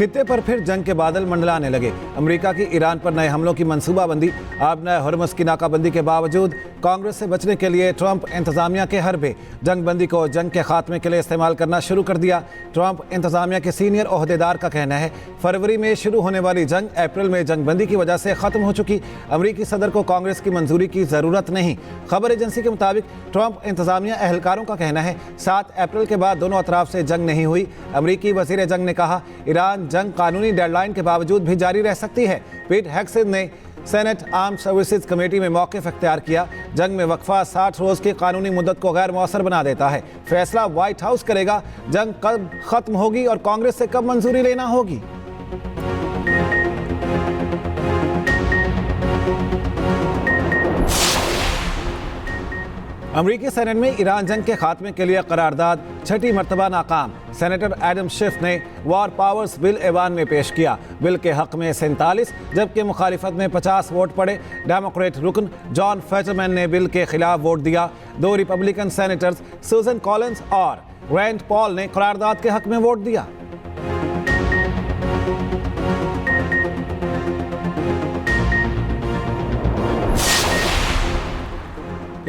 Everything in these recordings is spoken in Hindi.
खित्ते पर फिर जंग के बादल मंडलाने लगे। अमेरिका की ईरान पर नए हमलों की मंसूबाबंदी। अब नए हुर्मुज़ की नाकाबंदी के बावजूद कांग्रेस से बचने के लिए ट्रंप इंतजामिया के हरबे। जंगबंदी को जंग के खात्मे के लिए इस्तेमाल करना शुरू कर दिया। ट्रंप इंतजामिया के सीनियर ओहदेदार का कहना है फरवरी में शुरू होने वाली जंग अप्रैल में जंगबंदी की वजह से खत्म हो चुकी। अमेरिकी सदर को कांग्रेस की मंजूरी की जरूरत नहीं। खबर एजेंसी के मुताबिक ट्रंप इंतजामिया एहलकारों का कहना है 7 अप्रैल के बाद दोनों अतराफ से जंग नहीं हुई। अमेरिकी वजीर जंग ने कहा ईरान जंग कानूनी डेडलाइन के बावजूद भी जारी रह सकती है। पीट हेग्सेथ ने सेनेट आर्म सर्विसेज कमेटी में मौक़िफ़ इख्तियार किया। जंग में वक्फा 60 रोज़ की कानूनी मुद्दत को गैर मौसर बना देता है। फैसला व्हाइट हाउस करेगा जंग कब खत्म होगी और कांग्रेस से कब मंजूरी लेना होगी। अमरीकी सेनेट में ईरान जंग के खात्मे के लिए करारदाद छठी मरतबा नाकाम। सेनेटर एडम शिफ ने वॉर पावर्स बिल ऐवान में पेश किया। बिल के हक में 47 जबकि मुखालिफत में 50 वोट पड़े। डेमोक्रेट रुकन जॉन फेटरमैन ने बिल के खिलाफ वोट दिया। 2 रिपब्लिकन सेनेटर्स सुजन कॉलिंस और रैंड पॉल ने करारदाद के हक में वोट दिया।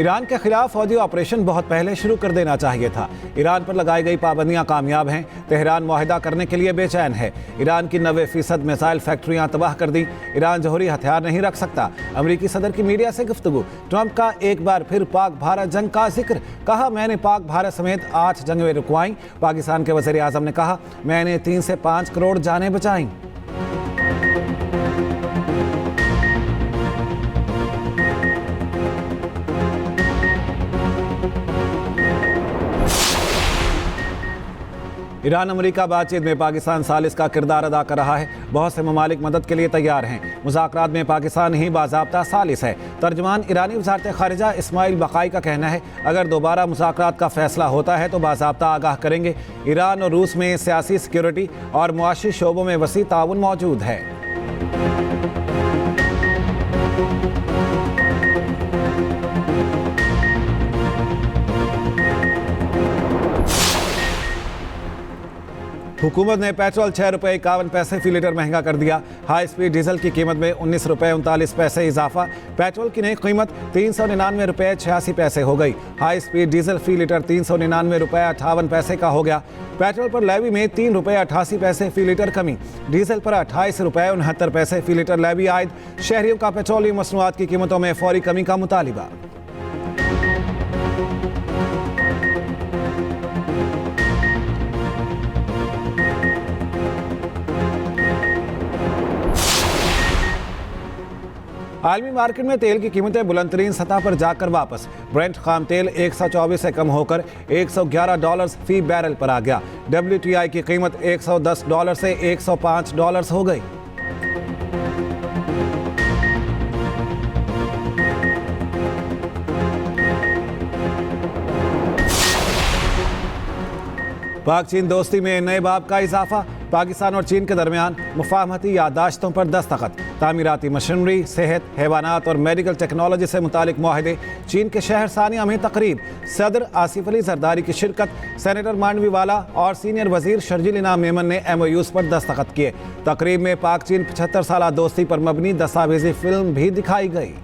ईरान के खिलाफ फौजी ऑपरेशन बहुत पहले शुरू कर देना चाहिए था। ईरान पर लगाई गई पाबंदियां कामयाब हैं। तेहरान मुआहिदा करने के लिए बेचैन है। ईरान की 90% मिसाइल फैक्ट्रियां तबाह कर दी। ईरान जौहरी हथियार नहीं रख सकता। अमेरिकी सदर की मीडिया से गुफ्तगू। ट्रंप का एक बार फिर पाक भारत जंग का जिक्र। कहा मैंने पाक भारत समेत 8 जंगें रुकवाईं। पाकिस्तान के वज़ीर आज़म ने कहा मैंने 3 से 5 करोड़ जानें बचाईं। ईरान अमेरिका बातचीत में पाकिस्तान सालिस का किरदार अदा कर रहा है। बहुत से ममालिक मदद के लिए तैयार हैं। मुज़ाकरात में पाकिस्तान ही बाज़ाब्ता सालिस है। तर्जुमान ईरानी वज़ारत ख़ारिजा इस्माइल बक़ाई का कहना है अगर दोबारा मुज़ाकरात का फैसला होता है तो बाज़ाब्ता आगाह करेंगे। ईरान और रूस में सियासी, सिक्योरिटी और मुआशी शोबों में वसी ताउन मौजूद है। हुकूमत ने पेट्रोल 6 रुपये 51 पैसे फी लीटर महंगा कर दिया। हाई स्पीड डीजल की कीमत में 19 रुपये 39 पैसे इजाफा। पेट्रोल की नई कीमत 399 रुपये 86 पैसे हो गई। हाई स्पीड डीजल फी लीटर 399 रुपये 58 पैसे का हो गया। पेट्रोल पर लेवी में 3 रुपये 88 पैसे फी लीटर कमी। डीजल पर 28 रुपये 69 पैसे फी लीटर लेवी आयद। शहरियों का पेट्रोलियम मसनूआत की कीमतों में फौरी कमी का मुतालिबा। आलमी मार्केट में तेल की कीमतें बुलंदतरीन सतह पर जाकर वापस। ब्रेंट खाम तेल 124 से कम होकर $111 फी बैरल पर आ गया। WTI की कीमत $110 से $105 हो गई। पाक चीन दोस्ती में नए बाब का इजाफा। पाकिस्तान और चीन के दरमियान मुफाहमती याददाश्तों पर दस्तखत। तामीराती मशीनरी, सेहत, हैवानात और मेडिकल टेक्नोलॉजी से मुतालिक मुआहदे। चीन के शहर सानिया में तकरीब। सदर आसिफ अली जरदारी की शिरकत। सेनेटर मांडवी वाला और सीनियर वजीर शर्जील इनाम मेमन ने MOUs पर दस्तखत किए। तकरीब में पाक चीन 75 साला दोस्ती पर मबनी दस्तावेजी फिल्म भी दिखाई गई।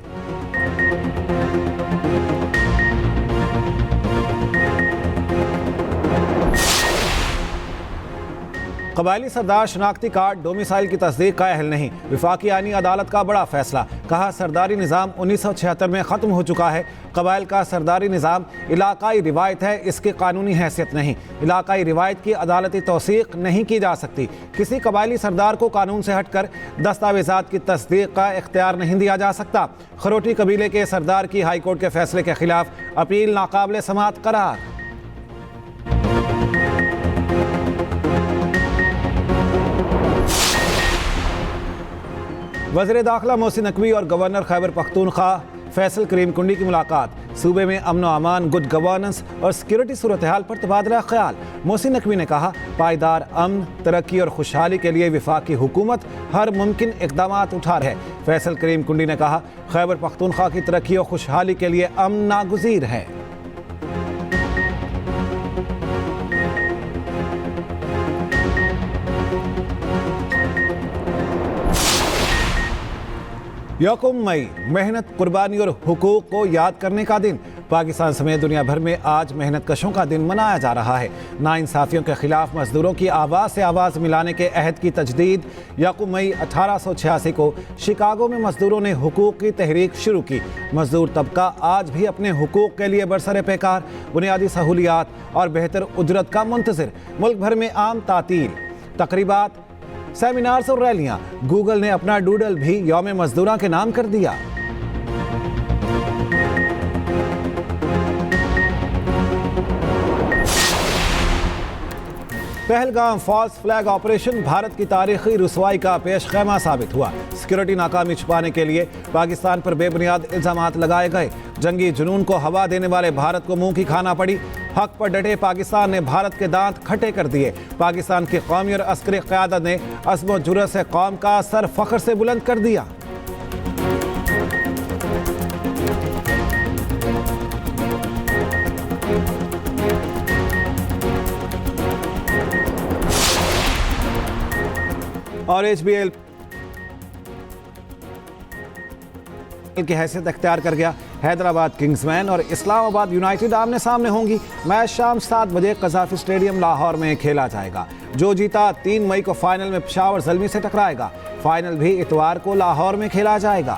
कबायली सरदार शनाख्ती कार्ड डोमिसाइल की तस्दीक का अहल नहीं। वफाकी आईनी अदालत का बड़ा फैसला। कहा सरदारी निज़ाम 1976 में ख़त्म हो चुका है। कबाइल का सरदारी निज़ाम इलाकाई रिवायत है, इसकी कानूनी हैसियत नहीं। इलाकाई रिवायत की अदालती तौसीक नहीं की जा सकती। किसी कबायली सरदार को कानून से हटकर दस्तावेज़ात की तस्दीक का इख्तियार नहीं दिया जा सकता। खरोटी कबीले के सरदार की हाई कोर्ट के फैसले के खिलाफ अपील नाकाबिल समाअत करार। वज़ीर दाखिला मोहसिन नकवी और गवर्नर खैबर पख्तूनख्वा फैसल करीम कुंडी की मुलाकात। सूबे में अमन व अमान, गुड गवर्नेंस और सिक्योरिटी सूरत हाल पर तबादला ख्याल। मोहसिन नकवी ने कहा पायदार अमन, तरक्की और खुशहाली के लिए वफाकी हुकूमत हर मुमकिन इकदाम उठा रहे। फैसल करीम कुंडी ने कहा खैबर पख्तूनख्वा की तरक्की और खुशहाली के लिए अमन नागुज़ीर है। यकम मई मेहनत, कुर्बानी और हुकूक को याद करने का दिन। पाकिस्तान समेत दुनिया भर में आज मेहनत कशों का दिन मनाया जा रहा है। नाइंसाफियों के खिलाफ मजदूरों की आवाज़ से आवाज़ मिलाने के अहद की तजदीद। यकम मई 1886 को शिकागो में मजदूरों ने हुकूक की तहरीक शुरू की। मजदूर तबका आज भी अपने हुकूक के लिए बरसरे पैकार, बुनियादी सहूलियात और बेहतर उजरत का मुंतज़िर। मुल्क भर में आम तातील, तकरीबात, सेमिनार्स और रैलियां। गूगल ने अपना डूडल भी यौम मजदूरा के नाम कर दिया। Pahalgam false flag operation Bharat की तारीखी रुसवाई का पेशखैमा साबित हुआ। सिक्योरिटी नाकामी छुपाने के लिए पाकिस्तान पर बेबुनियाद इल्जामात लगाए गए। जंगी जुनून को हवा देने वाले भारत को मुंह की खाना पड़ी। हक पर डटे पाकिस्तान ने भारत के दांत खट्टे कर दिए। पाकिस्तान की कौमी और अस्करी क़यादत ने अज़्म व जुर्रत से कौम का सर फख्र से बुलंद कर दिया। और HBL की हैसियत अख्तियार कर गया। हैदराबाद किंग्समैन और इस्लामाबाद यूनाइटेड आमने सामने होंगी। मैच शाम 7 बजे कज़ाफ़ी स्टेडियम लाहौर में खेला जाएगा। जो जीता 3 मई को फाइनल में पेशावर ज़ल्मी से टकराएगा। फाइनल भी इतवार को लाहौर में खेला जाएगा।